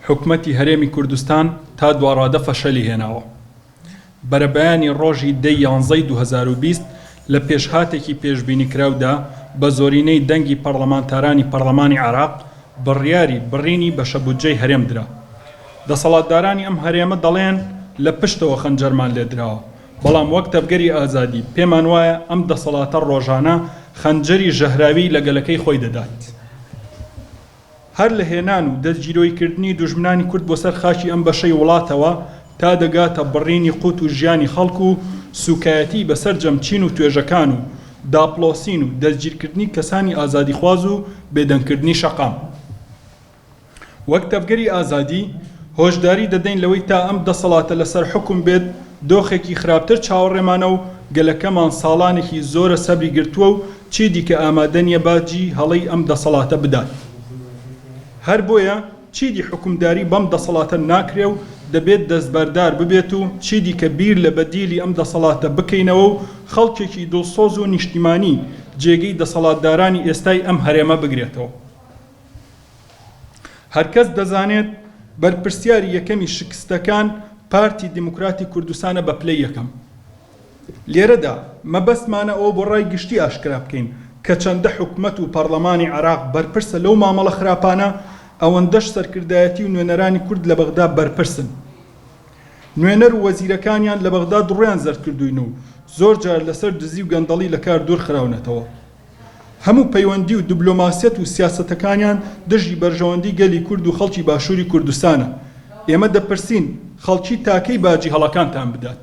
حکومەتی هەرێمی کوردستان تا دوڕادە فەشەلی هێناوە. بەرەبەیانی ڕۆژی 10/11/2020 لە پێشهاتێکی پێشبینیکراودا بە زۆرینەی دەنگی پەرلەمانتارانی پەرلەمانی عێراق بڕیاری بڕینی بەشەبودجەی هەرێم درا. دەسەڵاتدارانی ئەم هەرێمە دەڵێن لە پشتەوە خەنجەرمان لێدراوە، بەڵام وەک تەبگەری ئازادی پێمان وایە ئەم دەسەڵاتە ڕۆژانە خەنجەری ژەهراوی لەگەلەکەی خۆی دەدات. هەر لە هێنان و دەستگیرۆیکردنی دوژمنانی کورد بۆ سەر خاکی ئەم بەشەی وڵاتەوە تا دەگاتە بڕینی قوت و ژیانی خەڵک و سوکایەتی بەسەر جەمچین و توێژەکان و داپلۆسین و دەستگیرکردنی کەسانی ئازادیخواز و بێدەنگکردنی شەقام. وەک تەبگەری ئازادی هۆشداری دەدەین لەوەی تا ئەم دەسەڵاتە لەسەر حکم بێت دۆخێکی خراپتر چاوەڕێمانە و گەلەکەمان ساڵانێکی زۆرە سەبری گرتووە و چی دیکە ئامادە نییە باجی هەڵەی ئەم دەسەڵاتە بدات. هەر بۆیە چیدی حکومداری بەم دەسەڵاتە ناکرێ و دەبێت دەستبەردار ببێت و چیدی کە بیر لە بەدیلی ئەم دەسەڵاتە بکەینەوە و خەڵکێکی دڵسۆز و نیشتیمانی جێگەی دەسەڵاتدارانی ئێستای ئەم هەرێمە بگرێتەوە. هەرکەس دەزانێت بەرپرسیاری یەکەمی شکستەکان پارتی دیموکراتی کوردستانە بە پلەی یەکەم. لێرەدا مەبەستمانە ئەوە بۆ ڕای گشتی ئاشکرا بکەین کە چەندە حکومەت و پەرلەمانی عێراق بەرپرسە لەو مامەڵە خراپانە ئەوەندەش سەرکردایەتی و نوێنەرانی کورد لە بەغدا بەرپرسن. نوێنەر و وەزیرەکانیان لە بەغدا دڕیان زەرد کردوین و زۆر جار لەسەر دزی و گەندەڵی لە کار دوور خراونەتەوە. هەموو پەیوەندی و دیبلۆماسیەت و سیاسەتەکانیان دژی بەرژەوەندی گەلی کورد و خەڵکی باشووری کوردستانە. ئێمە دەپرسین خەڵکی تاکەی باجی هەڵەکانتان بدات.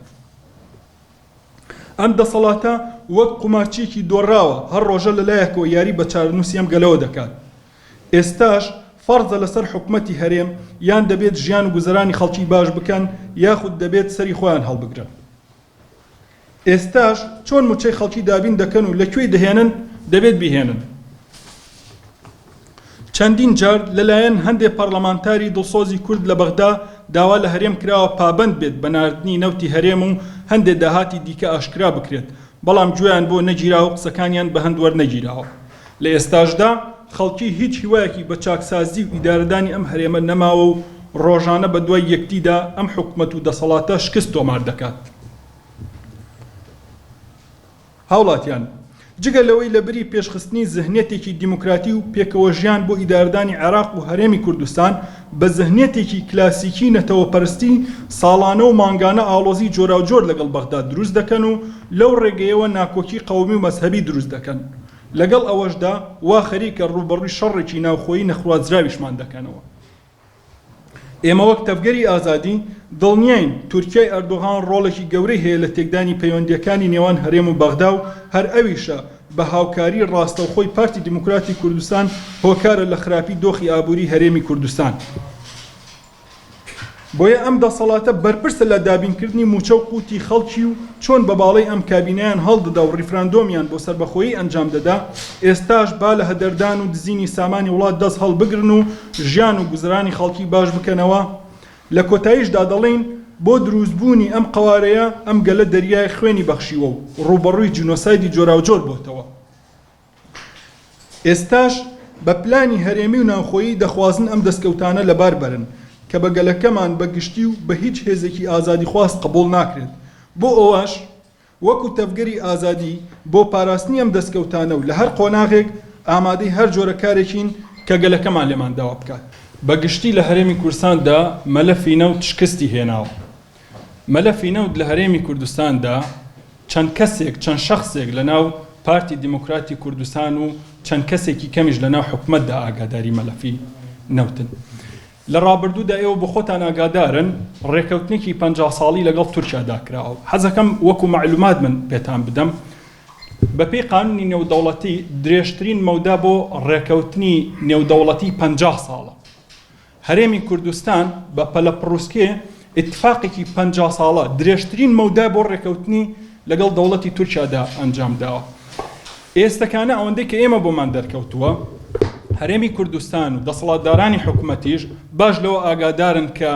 ئەم دەسەڵاتە وەک قومارچیەکی دۆڕاوە هەر ڕۆژە لەلایەکەوە یاری بە چارەنووسی ئەم گەلەوە دەکات. ئێستاش فەرزە لەسەر حکومەتی هەرێم یان دەبێت ژیان و گوزەرانی خەڵکی باش بکەن یاخود دەبێت سەری خۆیان هەڵبگرن. ئێستاش چۆن موچەی خەڵکی دابین دەکەن و لەکوێی دەهێنن دەبێت بیهێنن. چەندین جار لەلایەن هەندێک پەرلەمانتاری دڵسۆزی کورد لە بەغدا داوا لە هەرێم کراوە پابند بێت بە ناردنی نەوتی هەرێم و هەندێک داهاتی دیکە ئاشکرا بکرێت، بەڵام گوێیان بۆ نەگیراوە قسەکانیان بە هەند وەرنەگیراوە. لە ئێستاشدا خەڵکی هیچ هیوایەکی بە چاکسازی و ئیدارەدانی ئەم هەرێمە نەماوە و ڕۆژانە بە دوای یەکتیدا ئەم حکومەت و دەسەڵاتە شکست تۆمار دەکات. هاوڵاتیان جگە لەوەی لەبری پێشخستنی زەهنێتێکی دیموکراتی و پێکەوە ژیان بۆ ئیدارەدانی عێراق و هەرێمی کوردستان بە زەهنێتێکی کلاسیکی نەتەوەپەرستی ساڵانە و مانگانە ئاڵۆزی جۆرا و جۆر لەگەڵ بەغدا دروست دەکەن و لەو ڕێگەیەوە ناکۆکی قەومی و مەزهەبی دروست دەکەن. لەگەڵ ئەوەشدا وا خەریکە ڕوبەڕووی شەڕێکی ناوخۆیی نەخوازراویشمان دەکەنەوە. ئێمە وەک تەبگەری ئازادی دڵنیاین تورکیای ئەردۆغان ڕۆڵێکی گەورەی هەیە لە تێکدانی پەیوەندیەکانی نێوان هەرێم و بەغدا و هەر ئەویشە بە هاوکاری ڕاستەوخۆی پارتی دیموکراتی کوردستان هۆکارە لە خراپی دۆخی ئابووری هەرێمی کوردستان. بۆیە ئەم دەسەڵاتە بەرپرسە لە دابینکردنی موچە و قوتی خەڵکی و چۆن بە باڵی ئەم کابینەیان هەڵدەدا و ریفراندۆمیان بۆ سەربەخۆیی ئەنجام دەدا، ئێستاش با لە هەدەردان و دزینی سامانی وڵات دەست هەڵبگرن و ژیان و گوزەرانی خەڵکی باش بکەنەوە. لە کۆتاییشدا دەڵێن بۆ دروستبوونی ئەم قوارەیە ئەم گەلە دەریای خوێنی بەخشیوە و ڕوبەڕووی جینۆسایدی جۆرا و جۆر بۆتەوە. ئێستاش بە پلانی هەرێمی و ناوخۆیی دەخوازن ئەم دەستکەوتانە لەبار بەرن کە بە گەلەکەمان بەگشتی و بە هیچ هێزێکی ئازادی خواست قبول ناکرێت. بۆ ئەوەش وەکو تەفگەری ئازادی بۆ پاراستنی ئەم دەستکەوتانە و لە هەر قۆناغێک ئامادەی هەر جۆرە کارێکین کە گەلەکەمان لێمان داوا بکات. بەگشتی لە هەرێمی کوردستاندا مەلەفی نەوت شکستی هێناوە. مەلەفی نەوت لە هەرێمی کوردستاندا چەند کەسێک چەند شەخصێک لە ناو پارتی دیموکراتی کوردستان و چەند کەسێکی کەمیش لە ناو حکومەتدا ئاگاداری مەلەفی نەوتن. لە ڕابردوودا ئێوە بۆ خۆتان ئاگادارن ڕێکەوتنێکی 50 ساڵی لەگەڵ تورکیادا کراوە. حەزەکەم وەکو معلومات من پێتان بدەم بەپێی قانونی نێودەوڵەتی درێژترین مەودا بۆ ڕێکەوتنی نێودەوڵەتی 50 ساڵە. هەرێمی کوردستان بە پەلە پڕوسکێ اتفاقێکی 50 ساڵە درێژترین مەودا بۆ ڕێکەوتنی لەگەڵ دەوڵەتی تورکیادا ئەنجام داوە. ئێستەکانە ئەوەندەی کە ئێمە بۆمان دەرکەوتووە هەرێمی کوردستان و دەسەڵاتدارانی حکوومەتیش باش لەوە ئاگادارن کە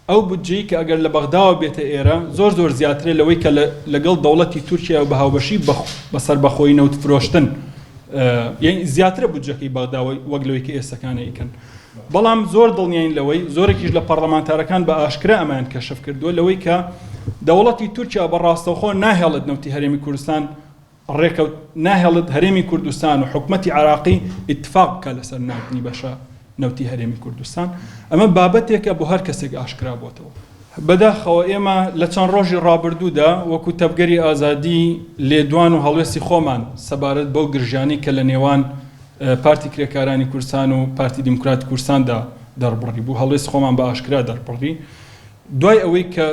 ئەو بودجەی کە ئەگەر لە بەغداوە بێتە ئێرە زۆر زیاترێ لەوەی کە لەگەڵ دەوڵەتی تورکیا و بە هاوبەشی بەسەر بەخۆی نەوت فرۆشتن یعنی زیاترە بودجەکەی بەغداوە وەک لەوەی کە ئێستەکانە ئیکەن. بەڵام زۆر دڵنیاین لەوەی زۆرێکیش لە پەرلەمانتارەکان بە ئاشکرا ئەمان کەشف کردووە لەوەی کە دەوڵەتی تورکیا بەڕاستەوخۆ ناهێڵت نەوتی هەرێمی کوردستان ڕێکەوت ناهێڵت هەرێمی کوردستان و حکومەتی عراقی ئیتفاق بکە لەسەر ناوتنی بەشە نەوتی هەرێمی کوردستان ئەمە بابەتێکە بۆ هەر کەسێک ئاشکرا بۆتەوە. بەداخەوە ئێمە لە چەند ڕۆژی ڕابردوودا وەکو تەبگەری ئازادی لێدوان و هەڵوێستی خۆمان سەبارەت بەو گرژانی کە لە نێوان پارتی کرێکارانی کوردستان و پارتی دیموکراتی کوردستاندا دەربڕی بوو هەڵوێستی خۆمان بە ئاشکرا دەربڕی دوای ئەوەی کە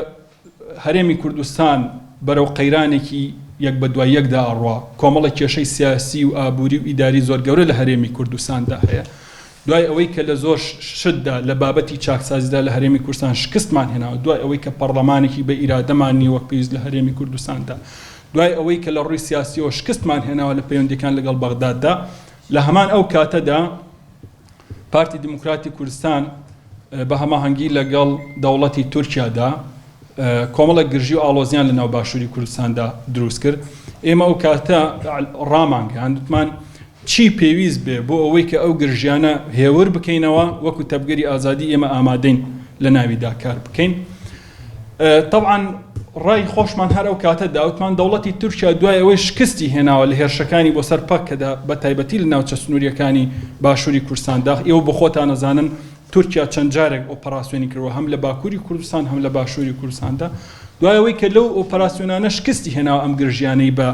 هەرێمی کوردستان بەرەو قەیرانێکی یەک بە دوای یەکدا ئەڕوا کۆمەڵی کێشەی سیاسی و ئابووری و ئیداری زۆر گەورە لە هەرێمی کوردستاندا هەیە دوای ئەوەی کە لە زۆر شتدا لە بابەتی چاکسازیدا لە هەرێمی کوردستان شکستمان هێناوە دوای ئەوەی کە پەرلەمانێکی بە ئیرادەمانی وەک پێویست لە هەرێمی کوردستاندا دوای ئەوەی کە لە ڕووی سیاسیەوە شکستمان هێناوە لە پەیوەندیەکان لەگەڵ بەغداددا لە هەمان ئەو کاتەدا پارتی دیموکراتی کوردستان بە هەماهەنگی لەگەڵ دەوڵەتی تورکیادا کۆمەڵە گرژی و ئاڵۆزیان لە ناو باشووری کوردستاندا دروست کرد ئێمە ئەو کاتە ڕامانگەیان وتمان چی پێویست بێ بۆ ئەوەی کە ئەو گرژیانە هێور بکەینەوە وەکو تەبگەری ئازادی ئێمە ئامادەین لە ناویدا کار بکەین. طبعاً ڕای خۆشمان هەر ئەو کاتە داوتمان دەوڵەتی تورکیا دوای ئەوەی شکستی هێناوە لە هێرشەکانی بۆ سەر پەکەدا بە تایبەتی لە ناوچە سنووریەکانی باشووری کوردستاندا ئێوە بۆ خۆتان نەزانن تورکیا چەند جارێک ئۆپەراسیۆنی کردووە هەم لە باکووری کوردستان هەم لە باشووری کوردستاندا دوای ئەوەی کە لەو ئۆپەراسیۆنانە شکستی هێناوە ئەم گرژیانەی بە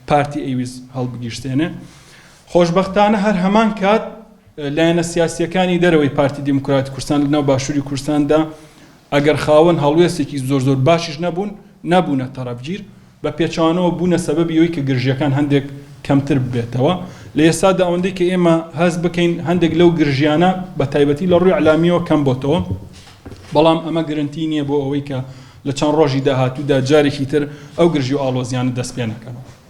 پارتی ئەیویز هەڵبگیرتێنێ خۆشبەختانە هەر هەمان کات لایەنە سیاسیەکانی دەرەوەی پارتی دیموکراتی کوردستان لە ناو باشووری کوردستاندا ئەگەر خاوەن هەڵوێستێکی زۆر باشیش نەبوونە تەرەفگیر بە پێچوانەوە بوونە سەبەبی ئەوەی کە گرژیەکان هەندێک کەمتر بێتەوە لە ئێستادا ئەوەندەی کە ئێمە هەز بکەین هەندێک لەو گرژیانە بە تایبەتی لە ڕووی ئەعلامیەوە کەم بۆتەوە بەڵام ئەمە گرنتی نییە بۆ ئەوەی کە لە چەند ڕۆژی داهاتوودا جارێکی تر ئەو گرژی و ئاڵۆزیانە دەست پێ نەکەنەوە.